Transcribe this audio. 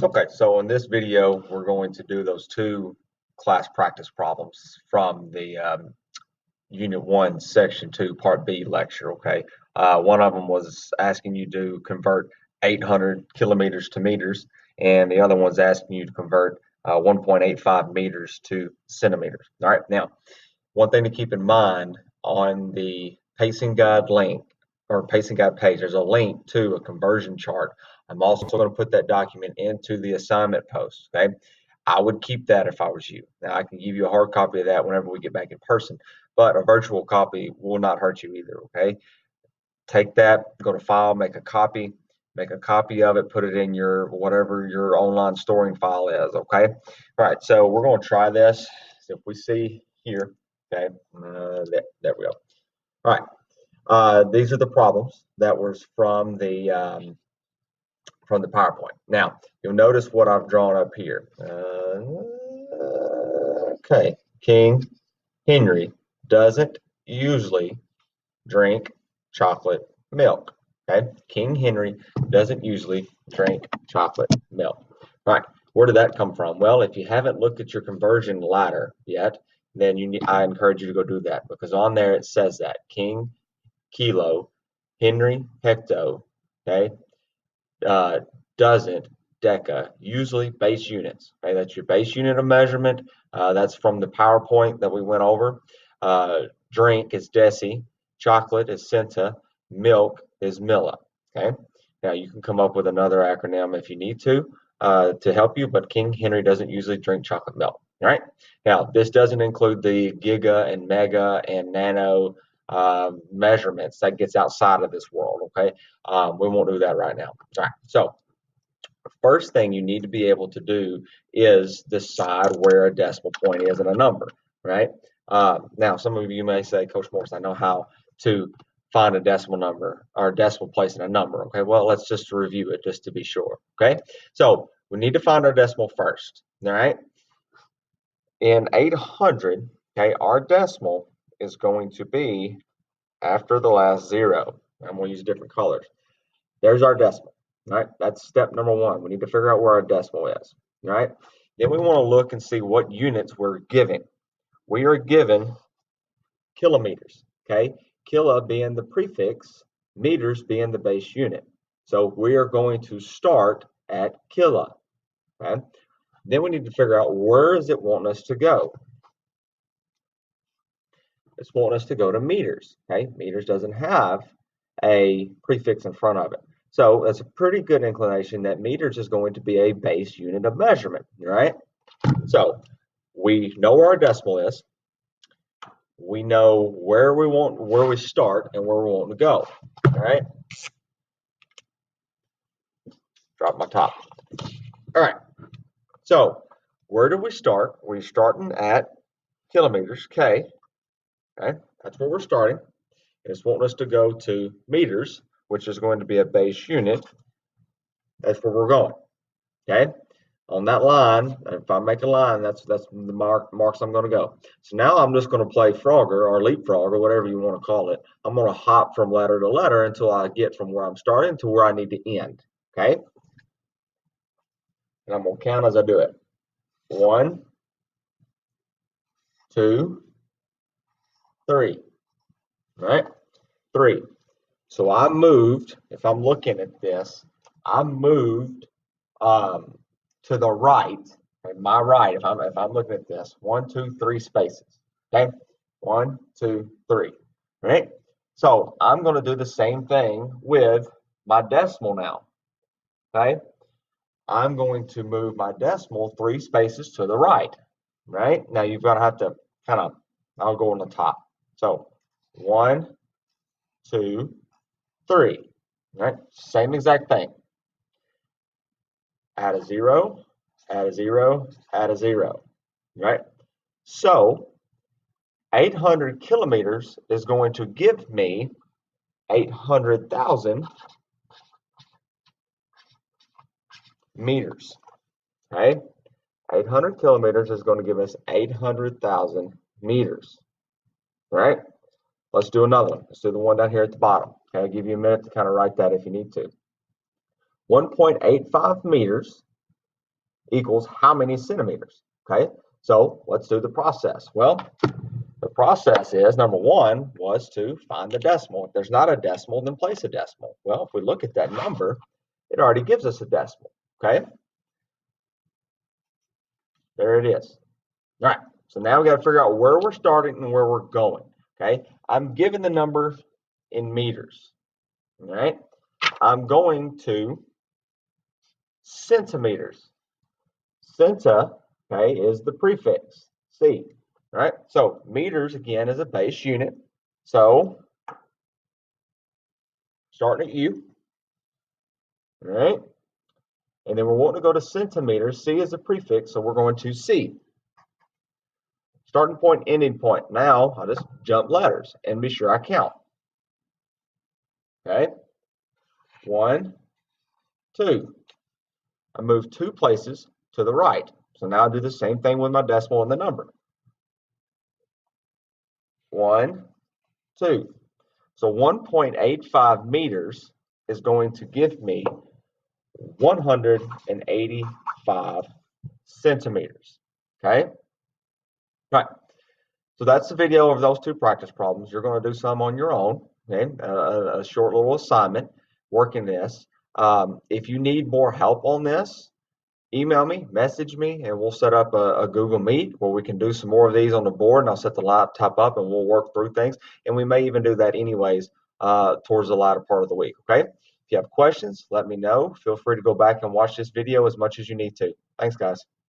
Okay, so in this video, we're going to do those two class practice problems from the Unit 1, Section 2, Part B lecture, okay? One of them was asking you to convert 800 kilometers to meters, and the other one's asking you to convert 1.85 meters to centimeters. All right, now, one thing to keep in mind on the pacing guide link or pacing guide page, there's a link to a conversion chart. I'm also going to put that document into the assignment post. Okay, I would keep that if I was you. Now I can give you a hard copy of that whenever we get back in person, but a virtual copy will not hurt you either. Okay, take that, go to File, make a copy of it, put it in your whatever your online storing file is. Okay, all right. So we're going to try this. So if we see here, okay, there we go. All right. These are the problems that was from the PowerPoint. Now, you'll notice what I've drawn up here. Okay, King Henry doesn't usually drink chocolate milk. Okay, King Henry doesn't usually drink chocolate milk. All right, where did that come from? Well, if you haven't looked at your conversion ladder yet, then I encourage you to go do that, because on there it says that King, kilo, Henry, hecto, okay, doesn't deca, usually base units. Okay, that's your base unit of measurement. That's from the PowerPoint that we went over. Drink is deci, chocolate is centa, milk is milla. Okay, now you can come up with another acronym if you need to help you, but King Henry doesn't usually drink chocolate milk. All right, now this doesn't include the giga and mega and nano measurements. That gets outside of this world. Okay, we won't do that right now. All right, so first thing you need to be able to do is decide where a decimal point is in a number, right? Now, some of you may say, Coach Morris, I know how to find a decimal number or a decimal place in a number. Okay, well, let's just review it just to be sure. Okay, so we need to find our decimal first. All right, in 800, okay, our decimal is going to be after the last zero. I'm going to use different colors. There's our decimal. All right, that's step number one. We need to figure out where our decimal is. All right, then we want to look and see what units we're given. We are given kilometers. Okay, kilo being the prefix, meters being the base unit. So we are going to start at kilo. Okay, then we need to figure out where is it wanting us to go. It's wanting us to go to meters. Okay, meters doesn't have a prefix in front of it. So that's a pretty good inclination that meters is going to be a base unit of measurement, right? So we know where our decimal is. We know where we start and where we want to go. All right. Drop my top. All right. So where do we start? We're starting at kilometers, K. Okay, that's where we're starting. And it's wanting us to go to meters, which is going to be a base unit. That's where we're going. Okay, on that line, if I make a line, that's the marks I'm going to go. So now I'm just going to play Frogger or leapfrog or whatever you want to call it. I'm going to hop from letter to letter until I get from where I'm starting to where I need to end. Okay, and I'm going to count as I do it. 1, 2, 3. All right, 3. So I moved. If I'm looking at this, I moved to the right, okay, my right, if I'm looking at this, 1, 2, 3 spaces. Okay, 1, 2, 3. Right? So I'm going to do the same thing with my decimal now. Okay, I'm going to move my decimal 3 spaces to the right. Right? Now you've got to have to kind of, I'll go on the top. So 1, 2, 3. Right? Same exact thing. Add a 0, add a 0, add a 0, right? So 800 kilometers is going to give me 800,000 meters, right? 800 kilometers is going to give us 800,000 meters, right? Let's do another one. Let's do the one down here at the bottom. Okay, I'll give you a minute to kind of write that if you need to. 1.85 meters equals how many centimeters? Okay, so let's do the process. Well, the process is, number one, was to find the decimal. If there's not a decimal, then place a decimal. Well, if we look at that number, it already gives us a decimal. Okay, there it is. All right, so now we got to figure out where we're starting and where we're going. Okay, I'm given the number in meters. All right, I'm going to centimeters. Centa, okay, is the prefix, C. All right, so meters again is a base unit. So starting at U, all right, and then we're wanting to go to centimeters. C is a prefix, so we're going to C. Starting point, ending point. Now I'll just jump letters and be sure I count. Okay, 1, 2. I move 2 places to the right. So now I do the same thing with my decimal and the number. 1, 2. So 1.85 meters is going to give me 185 centimeters. Okay? Right. So that's the video of those 2 practice problems. You're going to do some on your own. Okay? A short little assignment working this. If you need more help on this, email me, message me, and we'll set up a Google Meet where we can do some more of these on the board, and I'll set the laptop up and we'll work through things. And we may even do that anyways towards the latter part of the week. Okay? If you have questions, let me know. Feel free to go back and watch this video as much as you need to. Thanks, guys.